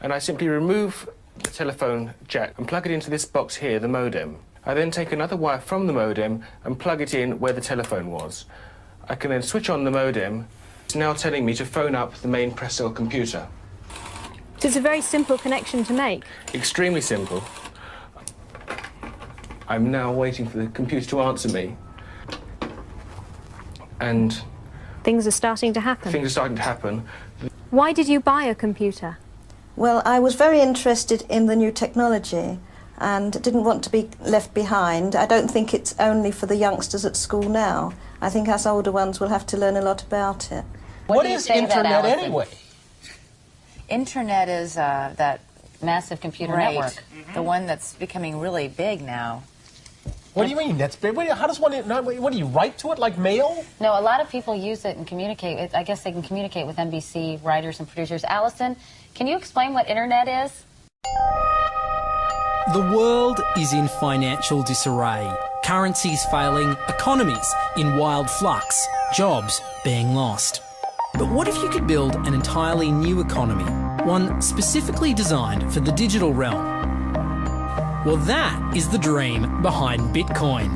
and I simply remove the telephone jack and plug it into this box here, the modem. I then take another wire from the modem and plug it in where the telephone was. I can then switch on the modem. It's now telling me to phone up the main press cell computer. So it's a very simple connection to make. Extremely simple. I'm now waiting for the computer to answer me. And things are starting to happen. Things are starting to happen. Why did you buy a computer? Well, I was very interested in the new technology and didn't want to be left behind. I don't think it's only for the youngsters at school now. I think us older ones will have to learn a lot about it. What is Internet anyway? Internet is that massive computer network, the one that's becoming really big now. What do you mean? That's big? How does one? What do you write to it like mail? No, a lot of people use it and communicate. I guess they can communicate with NBC writers and producers. Allison, can you explain what Internet is? The world is in financial disarray. Currencies failing, economies in wild flux, jobs being lost. But what if you could build an entirely new economy, one specifically designed for the digital realm? Well, that is the dream behind Bitcoin.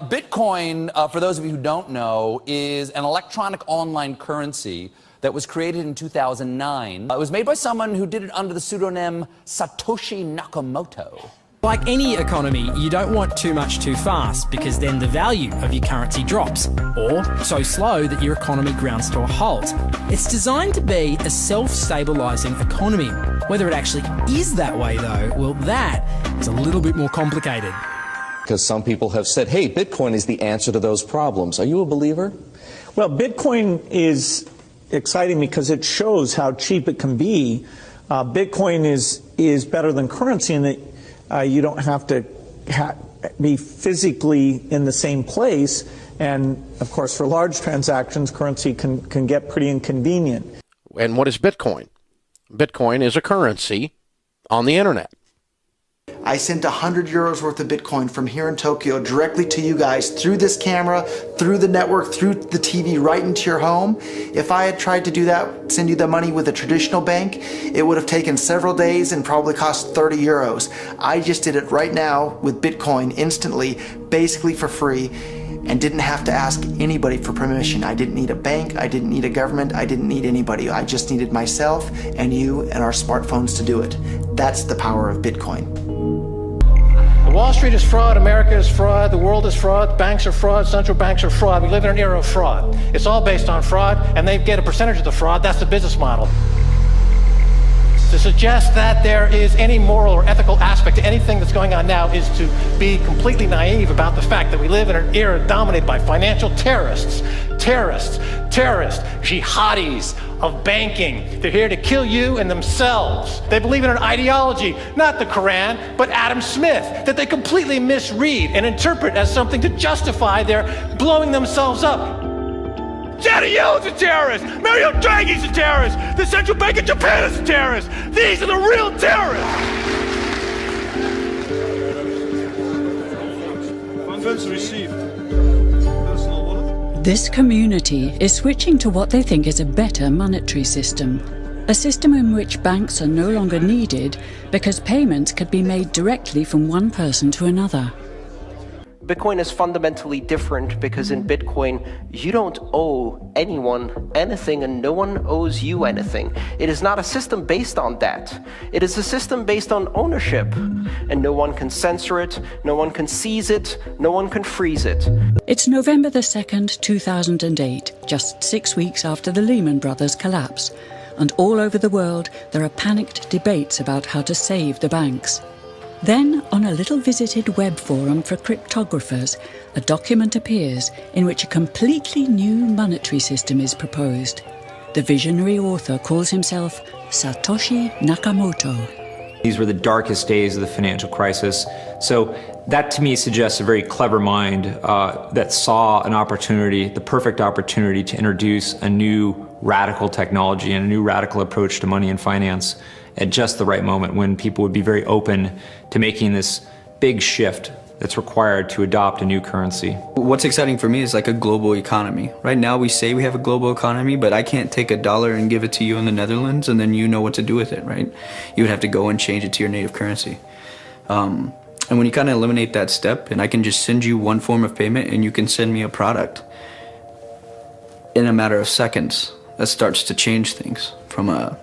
Bitcoin, for those of you who don't know, is an electronic online currency that was created in 2009. It was made by someone who did it under the pseudonym Satoshi Nakamoto. Like any economy, you don't want too much too fast because then the value of your currency drops, or so slow that your economy grounds to a halt. It's designed to be a self-stabilising economy. Whether it actually is that way though, well, that is a little bit more complicated. Because some people have said, hey, Bitcoin is the answer to those problems. Are you a believer? Well, Bitcoin is exciting because it shows how cheap it can be. Bitcoin is better than currency in that you don't have to be physically in the same place. And, of course, for large transactions, currency can get pretty inconvenient. And what is Bitcoin? Bitcoin is a currency on the internet. I sent 100 euros worth of Bitcoin from here in Tokyo directly to you guys through this camera, through the network, through the TV, right into your home. If I had tried to do that, send you the money with a traditional bank, it would have taken several days and probably cost 30 euros. I just did it right now with Bitcoin instantly, basically for free, and didn't have to ask anybody for permission. I didn't need a bank, I didn't need a government, I didn't need anybody. I just needed myself and you and our smartphones to do it. That's the power of Bitcoin. Wall Street is fraud, America is fraud, the world is fraud, banks are fraud, central banks are fraud. We live in an era of fraud. It's all based on fraud, and they get a percentage of the fraud. That's the business model. To suggest that there is any moral or ethical aspect to anything that's going on now is to be completely naive about the fact that we live in an era dominated by financial terrorists, jihadis of banking. They're here to kill you and themselves. They believe in an ideology, not the Quran, but Adam Smith, that they completely misread and interpret as something to justify their blowing themselves up. Janet Yellen's a terrorist! Mario Draghi's a terrorist! The Central Bank of Japan is a terrorist! These are the real terrorists! Funds received. This community is switching to what they think is a better monetary system. A system in which banks are no longer needed because payments could be made directly from one person to another. Bitcoin is fundamentally different because in Bitcoin, you don't owe anyone anything and no one owes you anything. It is not a system based on that. It is a system based on ownership. And no one can censor it, no one can seize it, no one can freeze it. It's November the 2nd, 2008, just 6 weeks after the Lehman Brothers collapse. And all over the world, there are panicked debates about how to save the banks. Then, on a little visited web forum for cryptographers, a document appears in which a completely new monetary system is proposed. The visionary author calls himself Satoshi Nakamoto. These were the darkest days of the financial crisis. So that to me suggests a very clever mind that saw an opportunity, the perfect opportunity to introduce a new radical technology and a new radical approach to money and finance at just the right moment when people would be very open to making this big shift that's required to adopt a new currency. What's exciting for me is like a global economy. Right now we say we have a global economy, but I can't take $1 and give it to you in the Netherlands and then you know what to do with it, right? You would have to go and change it to your native currency. And when you kind of eliminate that step, and I can just send you one form of payment and you can send me a product in a matter of seconds, that starts to change things from a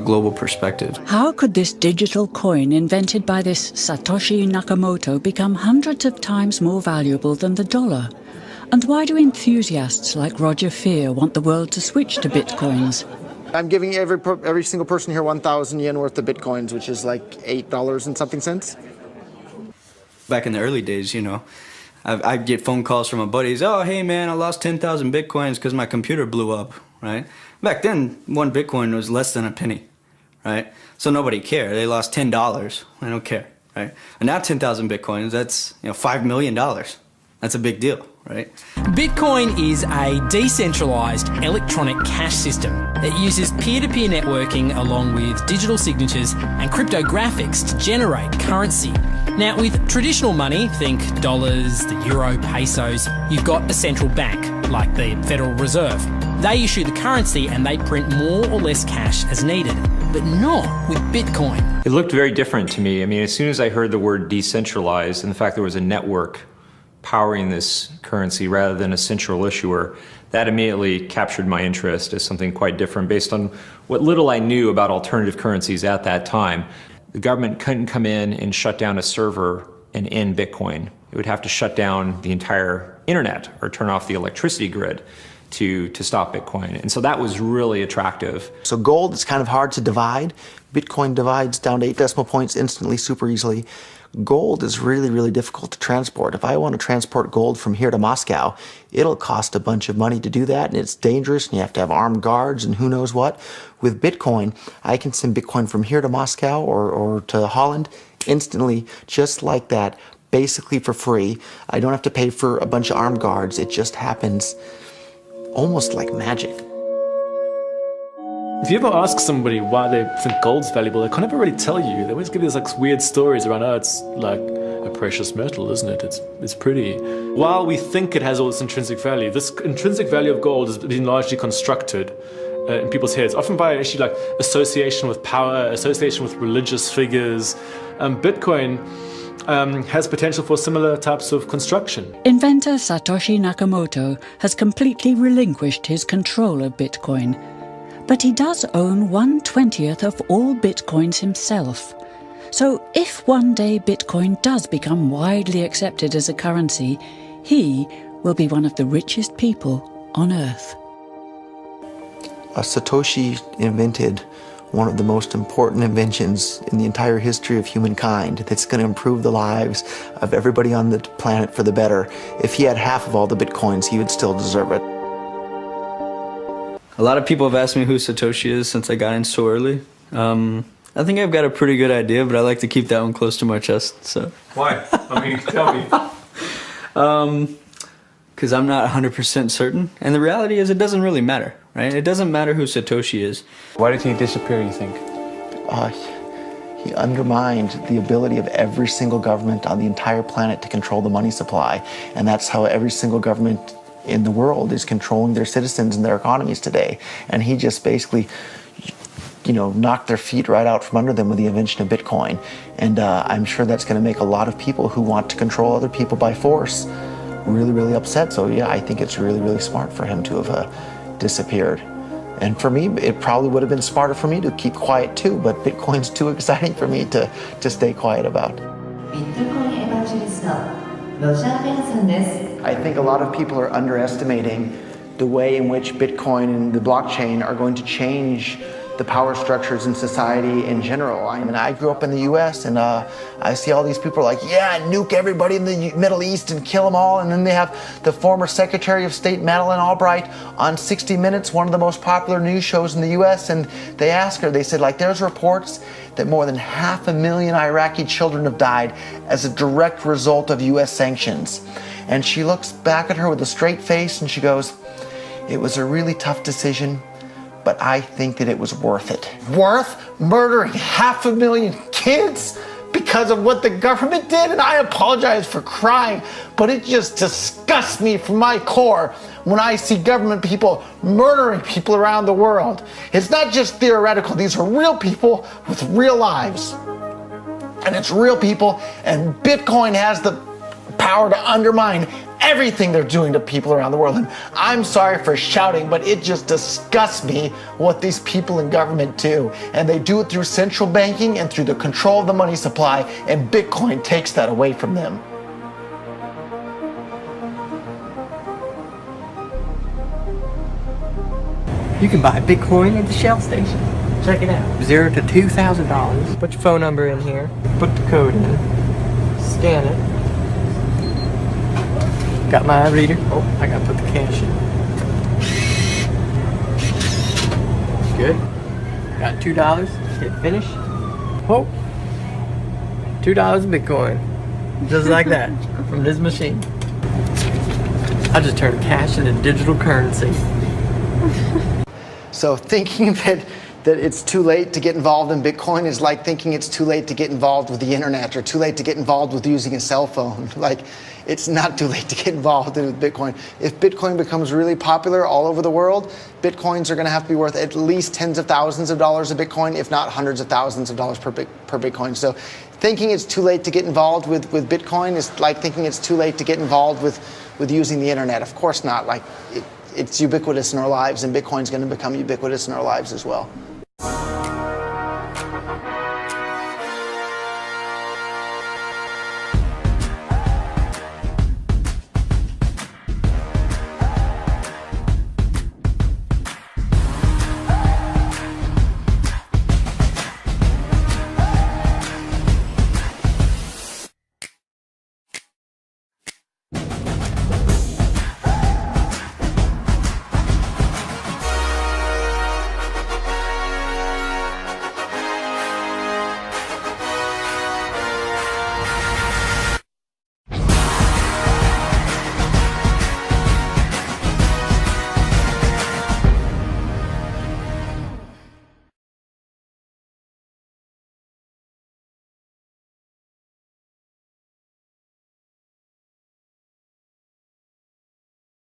global perspective. How could this digital coin invented by this Satoshi Nakamoto become hundreds of times more valuable than the dollar? And why do enthusiasts like Roger Fear want the world to switch to bitcoins? I'm giving every single person here 1,000 yen worth of bitcoins, which is like $8 and something cents. Back in the early days, you know, I'd get phone calls from my buddies. Oh, hey man, I lost 10,000 bitcoins because my computer blew up, right? Back then, one bitcoin was less than a penny, right? So nobody cared. They lost $10. I don't care, right? And now 10,000 bitcoins, that's $5 million. That's a big deal, right? Bitcoin is a decentralised electronic cash system that uses peer-to-peer networking along with digital signatures and cryptographics to generate currency. Now, with traditional money, think dollars, the euro, pesos, you've got a central bank, like the Federal Reserve. They issue the currency and they print more or less cash as needed, but not with Bitcoin. It looked very different to me. I mean, as soon as I heard the word decentralized and the fact there was a network powering this currency rather than a central issuer, that immediately captured my interest as something quite different based on what little I knew about alternative currencies at that time. The government couldn't come in and shut down a server and end Bitcoin. It would have to shut down the entire internet or turn off the electricity grid to stop Bitcoin. And so that was really attractive. So gold is kind of hard to divide. Bitcoin divides down to 8 decimal points instantly, super easily. Gold is really, really difficult to transport. If I want to transport gold from here to Moscow, it'll cost a bunch of money to do that, and it's dangerous, and you have to have armed guards and who knows what. With Bitcoin, I can send Bitcoin from here to Moscow or to Holland instantly, just like that, basically for free. I don't have to pay for a bunch of armed guards. It just happens almost like magic. If you ever ask somebody why they think gold's valuable, they can't ever really tell you. They always give you these like weird stories around, oh, it's like a precious metal, isn't it? It's pretty. While we think it has all this intrinsic value, this intrinsic value of gold has been largely constructed in people's heads, often by actually like association with power, association with religious figures. Bitcoin has potential for similar types of construction. Inventor Satoshi Nakamoto has completely relinquished his control of Bitcoin. But he does own 1/20th of all Bitcoins himself. So if one day Bitcoin does become widely accepted as a currency, he will be one of the richest people on Earth. Satoshi invented one of the most important inventions in the entire history of humankind that's going to improve the lives of everybody on the planet for the better. If he had half of all the Bitcoins, he would still deserve it. A lot of people have asked me who Satoshi is since I got in so early. I think I've got a pretty good idea, but I like to keep that one close to my chest. So why? I mean, tell me. Because I'm not 100% certain. And the reality is it doesn't really matter, right? It doesn't matter who Satoshi is. Why did he disappear, you think? He undermined the ability of every single government on the entire planet to control the money supply. And that's how every single government in the world is controlling their citizens and their economies today. And he just basically, knocked their feet right out from under them with the invention of Bitcoin. And I'm sure that's going to make a lot of people who want to control other people by force really, really upset. So yeah, I think it's really, really smart for him to have disappeared. And for me, it probably would have been smarter for me to keep quiet too, but Bitcoin's too exciting for me to stay quiet about. I think a lot of people are underestimating the way in which Bitcoin and the blockchain are going to change the power structures in society in general. I mean, I grew up in the US and I see all these people like, yeah, nuke everybody in the Middle East and kill them all. And then they have the former Secretary of State Madeleine Albright on 60 Minutes, one of the most popular news shows in the US. And they asked her, they said, like, there's reports that more than 500,000 Iraqi children have died as a direct result of US sanctions. And she looks back at her with a straight face and she goes, it was a really tough decision, but I think that it was worth it. Worth murdering 500,000 kids because because of what the government did, and I apologize for crying, but it just disgusts me from my core when I see government people murdering people around the world. It's not just theoretical, these are real people with real lives. And it's real people, and Bitcoin has the power to undermine everything they're doing to people around the world. And I'm sorry for shouting, but it just disgusts me what these people in government do. And they do it through central banking and through the control of the money supply, and Bitcoin takes that away from them. You can buy Bitcoin at the Shell station. Check it out. $0 to $2,000. Put your phone number in here. Put the code in. Scan it. Got my reader. Oh, I gotta put the cash in. Good. Got $2. Hit finish. Oh. $2 Bitcoin. Just like that. From this machine. I just turned cash into digital currency. So thinking that it's too late to get involved in Bitcoin is like thinking it's too late to get involved with the internet or too late to get involved with using a cell phone. Like, it's not too late to get involved with Bitcoin. If Bitcoin becomes really popular all over the world, Bitcoins are going to have to be worth at least tens of thousands of dollars a Bitcoin, if not hundreds of thousands of dollars per Bitcoin. So thinking it's too late to get involved with Bitcoin is like thinking it's too late to get involved with using the internet. Of course not. Like, it's ubiquitous in our lives, and Bitcoin's going to become ubiquitous in our lives as well.